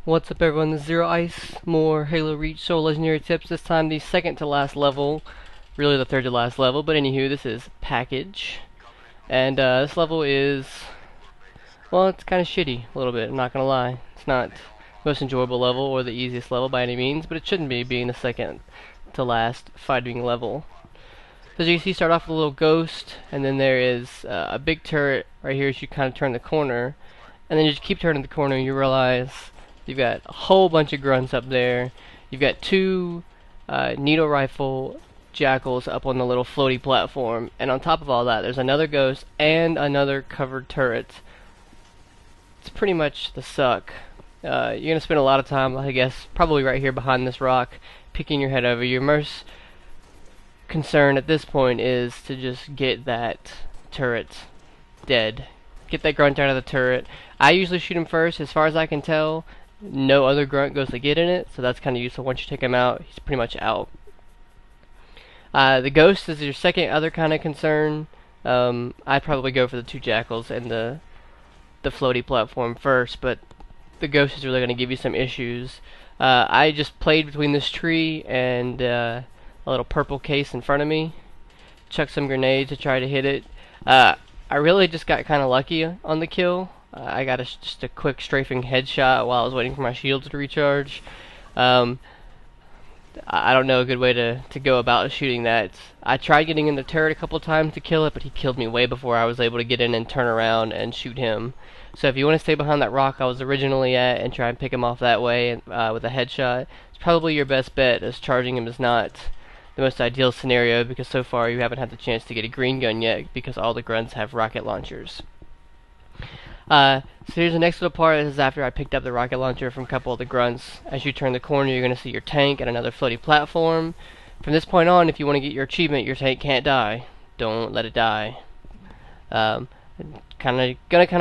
What's up everyone, this is Zero Ice, more Halo Reach Soul Legendary tips, this time the second to last level, really the third to last level, but anywho, this is Package, and this level is, well, it's kind of shitty, a little bit, I'm not gonna lie. It's not the most enjoyable level or the easiest level by any means, but it shouldn't be, being the second to last fighting level. So as you can see, start off with a little ghost, and then there is a big turret right here as you kind of turn the corner, and then you just keep turning the corner and you realize you've got a whole bunch of grunts up there. You've got two needle rifle jackals up on the little floaty platform, and on top of all that there's another ghost and another covered turret. It's pretty much the suck. You're gonna spend a lot of time, I guess, probably right here behind this rock, picking your head over. Your most concern at this point is to just get that turret dead. Get that grunt out of the turret. I usually shoot him first. As far as I can tell, no other grunt goes to get in it, so that's kind of useful. Once you take him out, he's pretty much out. The ghost is your second other kind of concern. I'd probably go for the two jackals and the floaty platform first, but the ghost is really going to give you some issues. I just played between this tree and a little purple case in front of me. Chucked some grenades to try to hit it. I really just got kind of lucky on the kill. I got just a quick strafing headshot while I was waiting for my shields to recharge. I don't know a good way to go about shooting that. I tried getting in the turret a couple times to kill it, but he killed me way before I was able to get in and turn around and shoot him. So if you want to stay behind that rock I was originally at and try and pick him off that way with a headshot, it's probably your best bet, as charging him is not the most ideal scenario, because so far you haven't had the chance to get a green gun yet because all the grunts have rocket launchers. So here's the next little part. This is after I picked up the rocket launcher from a couple of the grunts. As you turn the corner, you're going to see your tank and another floaty platform. From this point on, if you want to get your achievement, your tank can't die. Don't let it die. Gonna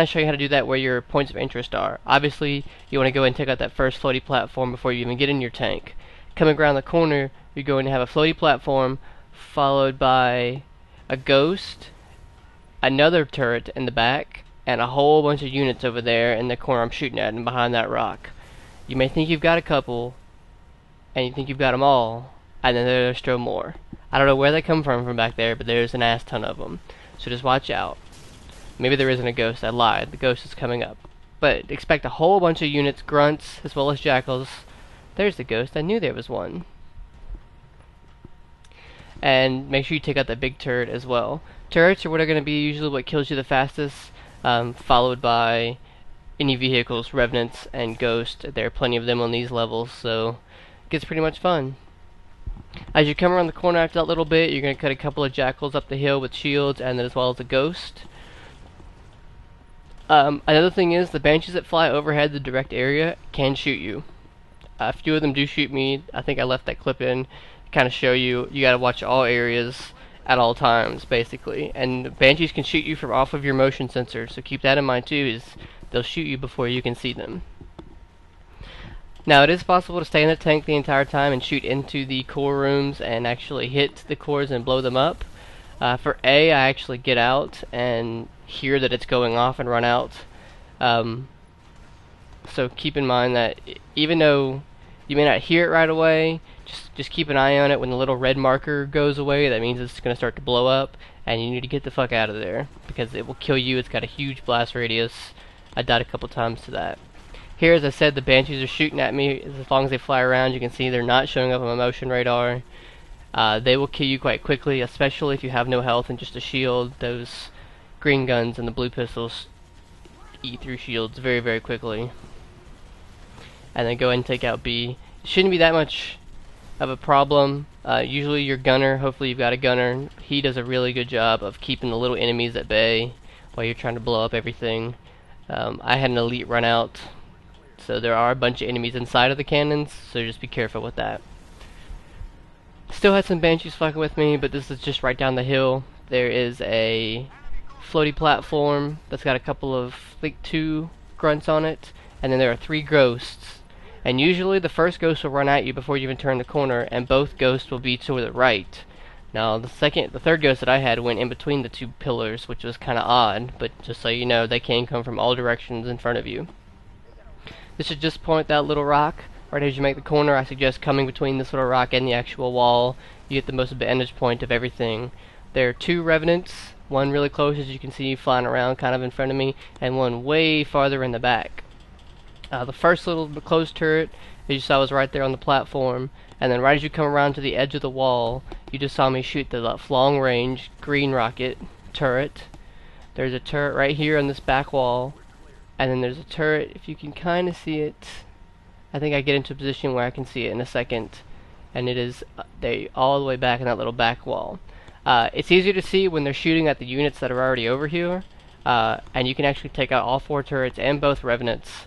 show you how to do that where your points of interest are. Obviously, you want to go and take out that first floaty platform before you even get in your tank. Coming around the corner, you're going to have a floaty platform followed by a ghost, another turret in the back, and a whole bunch of units over there in the corner I'm shooting at and behind that rock. You may think you've got a couple, and you think you've got them all, and then there's still more. I don't know where they come from back there, but there's an ass ton of them. So just watch out. Maybe there isn't a ghost. I lied. The ghost is coming up. But expect a whole bunch of units, grunts, as well as jackals. There's the ghost. I knew there was one. And make sure you take out that big turret as well. Turrets are what are going to be usually what kills you the fastest. Followed by any vehicles, revenants, and ghosts. There are plenty of them on these levels, so it gets pretty much fun. As you come around the corner after that little bit, you're going to cut a couple of jackals up the hill with shields, and then as well as a ghost. Another thing is, the banshees that fly overhead the direct area can shoot you. A few of them do shoot me. I think I left that clip in to kind of show you. You got to watch all areas at all times, basically. And banshees can shoot you from off of your motion sensor, so keep that in mind too, is they'll shoot you before you can see them. Now it is possible to stay in the tank the entire time and shoot into the core rooms and actually hit the cores and blow them up. For A, I actually get out and hear that it's going off and run out. So keep in mind that even though you may not hear it right away, just keep an eye on it. When the little red marker goes away, that means it's going to start to blow up, and you need to get the fuck out of there, because it will kill you. It's got a huge blast radius. I died a couple times to that. Here, as I said, the banshees are shooting at me. As long as they fly around, you can see they're not showing up on my motion radar. They will kill you quite quickly, especially if you have no health and just a shield. Those green guns and the blue pistols eat through shields very, very quickly. And then go ahead and take out B. It shouldn't be that much of a problem. Usually your gunner, hopefully you've got a gunner, he does a really good job of keeping the little enemies at bay while you're trying to blow up everything. I had an elite run out, so there are a bunch of enemies inside of the cannons, so just be careful with that. Still had some banshees fucking with me, but this is just right down the hill. There is a floaty platform that's got a couple of, I think, 2 grunts on it, and then there are 3 ghosts. And usually the first ghost will run at you before you even turn the corner, and both ghosts will be to the right. Now the third ghost that I had went in between the 2 pillars, which was kind of odd, but just so you know, they can come from all directions in front of you. This should just point that little rock. Right as you make the corner, I suggest coming between this little rock and the actual wall. You get the most vantage point of everything. There are two revenants, one really close as you can see flying around kind of in front of me, and one way farther in the back. The first little closed turret, as you saw, was right there on the platform, and then right as you come around to the edge of the wall, you just saw me shoot the long range green rocket turret. There's a turret right here on this back wall, and then there's a turret, if you can kind of see it. I think I get into a position where I can see it in a second, and it is all the way back in that little back wall. It's easier to see when they're shooting at the units that are already over here, and you can actually take out all 4 turrets and both revenants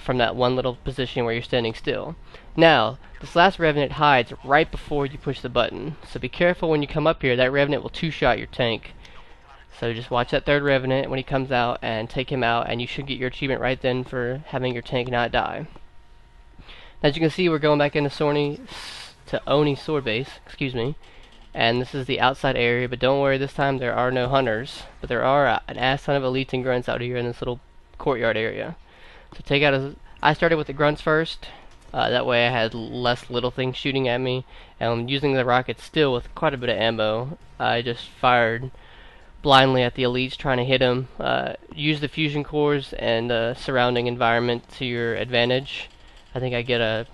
from that one little position where you're standing still. Now, this last revenant hides right before you push the button, so be careful when you come up here. That revenant will 2-shot your tank. So just watch that third revenant when he comes out and take him out, and you should get your achievement right then for having your tank not die. As you can see, we're going back into Oni Sword Base, excuse me, and this is the outside area, but don't worry, this time there are no hunters, but there are an ass ton of elites and grunts out here in this little courtyard area. So take out I started with the grunts first, that way I had less little things shooting at me, and using the rockets still with quite a bit of ammo, I just fired blindly at the elites trying to hit them. Use the fusion cores and surrounding environment to your advantage. I think I get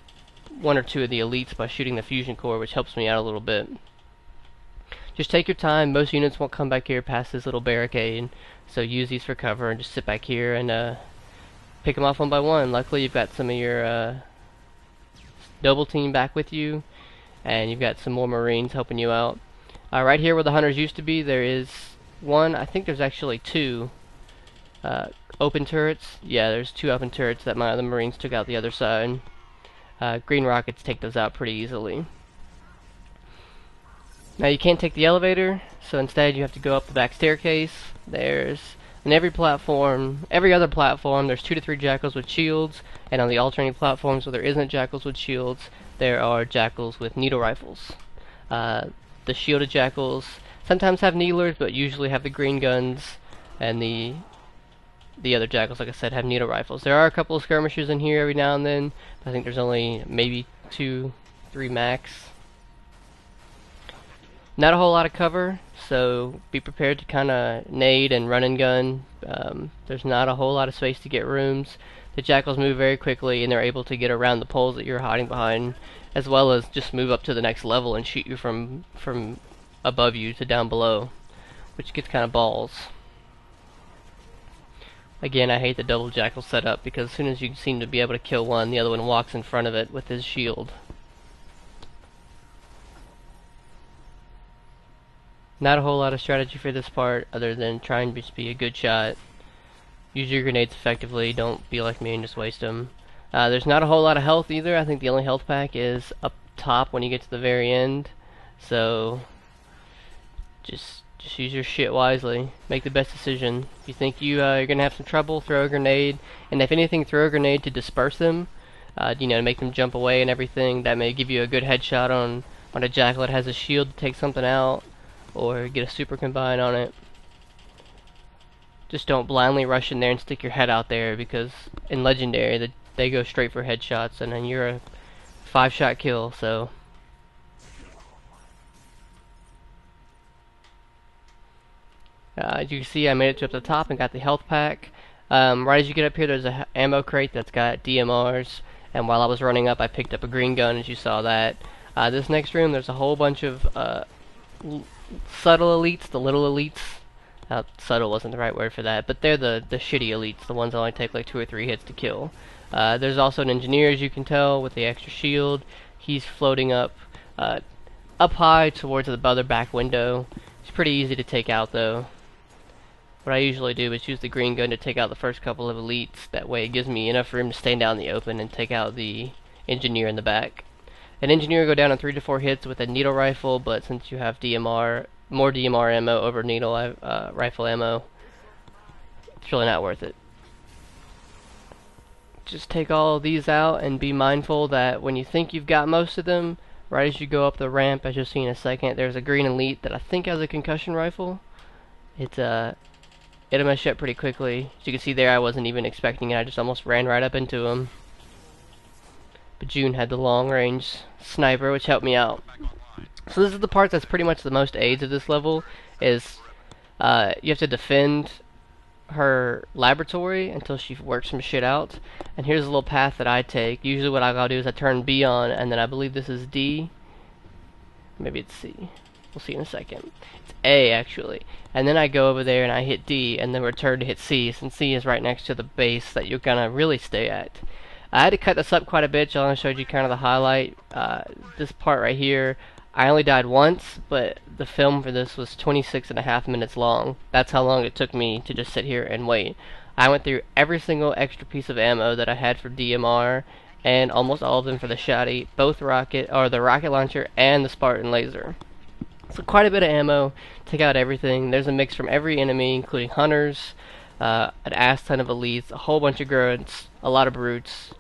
1 or 2 of the elites by shooting the fusion core, which helps me out a little bit. Just take your time. Most units won't come back here past this little barricade, so use these for cover and just sit back here and pick them off one by one. Luckily you've got some of your double team back with you, and you've got some more Marines helping you out. Right here where the hunters used to be, there is one, I think there's actually 2 open turrets. Yeah, there's 2 open turrets that my other Marines took out the other side. Green rockets take those out pretty easily. Now you can't take the elevator, so instead you have to go up the back staircase. There's on every other platform, there's 2 to 3 jackals with shields, and on the alternating platforms where there isn't jackals with shields, there are jackals with needle rifles. The shielded jackals sometimes have needlers, but usually have the green guns, and the other jackals, like I said, have needle rifles. There are a couple of skirmishers in here every now and then, but I think there's only maybe 2, 3 max. Not a whole lot of cover, so be prepared to kind of nade and run and gun. There's not a whole lot of space to get rooms. The jackals move very quickly, and they're able to get around the poles that you're hiding behind, as well as just move up to the next level and shoot you from above you to down below, which gets kind of balls. Again, I hate the double jackal setup, because as soon as you seem to be able to kill one, the other one walks in front of it with his shield. Not a whole lot of strategy for this part, other than trying to just be a good shot. Use your grenades effectively, don't be like me and just waste them. There's not a whole lot of health either. I think the only health pack is up top when you get to the very end. So just use your shit wisely. Make the best decision. If you think you're gonna have some trouble, throw a grenade, and if anything, throw a grenade to disperse them. You know, to make them jump away and everything. That may give you a good headshot on a jackal that has a shield to take something out, or get a super combine on it. Just don't blindly rush in there and stick your head out there, because in Legendary they go straight for headshots, and then you're a 5-shot kill. So as you can see, I made it to up the top and got the health pack. Right as you get up here, there's a ammo crate that's got DMRs, and while I was running up, I picked up a green gun, as you saw that. This next room, there's a whole bunch of subtle elites, the little elites. Subtle wasn't the right word for that, but they're the shitty elites, the ones that only take like 2 or 3 hits to kill. There's also an engineer, as you can tell, with the extra shield. He's floating up high towards the other back window. It's pretty easy to take out, though. What I usually do is use the green gun to take out the first couple of elites. That way it gives me enough room to stand down in the open and take out the engineer in the back. An engineer will go down in 3 to 4 hits with a needle rifle, but since you have more DMR ammo over needle rifle ammo, it's really not worth it. Just take all of these out and be mindful that when you think you've got most of them, right as you go up the ramp, as you'll see in a second, there's a green elite that I think has a concussion rifle. It'll mess you up pretty quickly. As you can see there, I wasn't even expecting it. I just almost ran right up into him. but June had the long range sniper, which helped me out. So this is the part that's pretty much the most aids of this level, is you have to defend her laboratory until she works some shit out. And here's a little path that I take. Usually what I gotta do is I turn B on, and then I believe this is D. Maybe it's C. We'll see in a second. It's A, actually. And then I go over there and I hit D, and then return to hit C, since C is right next to the base that you're gonna really stay at. I had to cut this up quite a bit. I only showed you kind of the highlight. This part right here, I only died once, but the film for this was 26.5 minutes long. That's how long it took me to just sit here and wait. I went through every single extra piece of ammo that I had for DMR, and almost all of them for the Shotty, both the rocket launcher and the Spartan laser. So quite a bit of ammo, take out everything. There's a mix from every enemy, including hunters, an ass ton of elites, a whole bunch of grunts, a lot of brutes.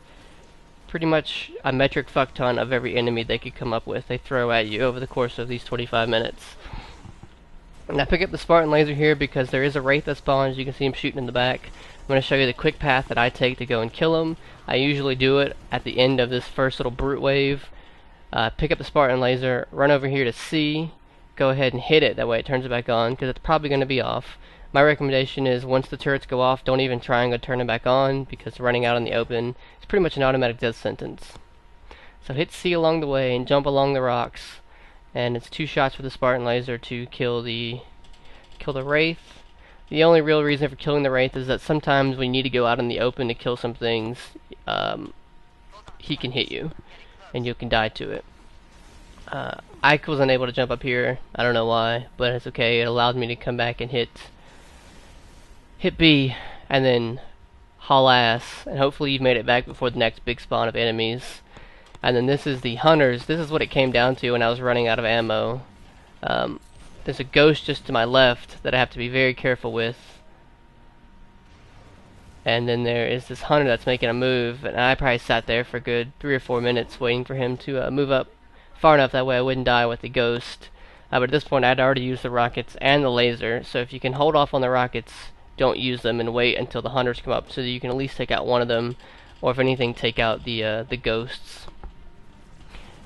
Pretty much a metric fuck ton of every enemy they could come up with, they throw at you over the course of these 25 minutes. And I pick up the Spartan laser here because there is a Wraith that spawns. You can see him shooting in the back. I'm going to show you the quick path that I take to go and kill him. I usually do it at the end of this first little brute wave. Pick up the Spartan laser, run over here to C, go ahead and hit it, that way it turns it back on, because it's probably going to be off. My recommendation is once the turrets go off, don't even try and go turn them back on, because running out in the open is pretty much an automatic death sentence. So hit C along the way and jump along the rocks, and it's 2 shots with the Spartan laser to kill the Wraith. The only real reason for killing the Wraith is that sometimes when you need to go out in the open to kill some things, he can hit you, and you can die to it. Ike was unable to jump up here. I don't know why, but it's okay. It allowed me to come back and hit B, and then haul ass, and hopefully you've made it back before the next big spawn of enemies. And then this is the hunters. This is what it came down to when I was running out of ammo. There's a ghost just to my left that I have to be very careful with. And then there is this hunter that's making a move, and I probably sat there for a good 3 or 4 minutes waiting for him to move up far enough that way I wouldn't die with the ghost. But at this point I'd already used the rockets and the laser, so if you can hold off on the rockets, don't use them and wait until the hunters come up so that you can at least take out one of them, or if anything, take out the ghosts.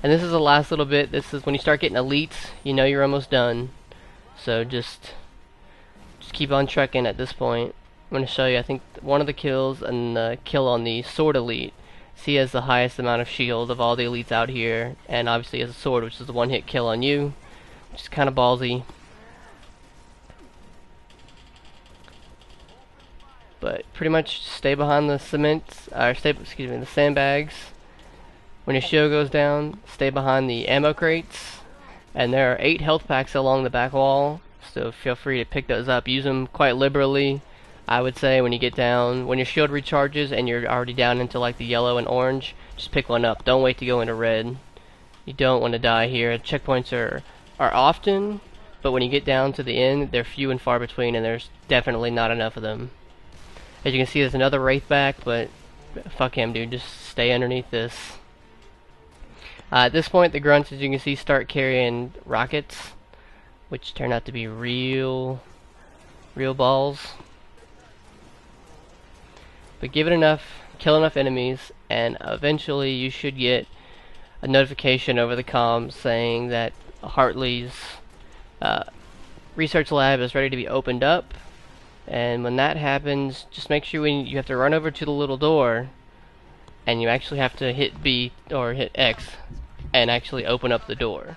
And this is the last little bit. This is when you start getting elites, you know you're almost done. So just keep on trekking at this point. I'm going to show you, I think, one of the kills, and the kill on the sword elite. So he has the highest amount of shield of all the elites out here, and obviously he has a sword, which is the one-hit kill on you, which is kind of ballsy. But pretty much stay behind the the sandbags. When your shield goes down, stay behind the ammo crates. And there are 8 health packs along the back wall, so feel free to pick those up. Use them quite liberally, I would say, when you get down. When your shield recharges and you're already down into like the yellow and orange, just pick one up. Don't wait to go into red. You don't want to die here. Checkpoints are often, but when you get down to the end, they're few and far between, and there's definitely not enough of them. As you can see, there's another Wraith back, but fuck him, dude. Just stay underneath this. At this point, the grunts, as you can see, start carrying rockets, which turn out to be real balls. But give it enough, kill enough enemies, and eventually you should get a notification over the comms saying that Hartley's research lab is ready to be opened up. And when that happens, just make sure you have to run over to the little door, and you actually have to hit B or hit X and actually open up the door.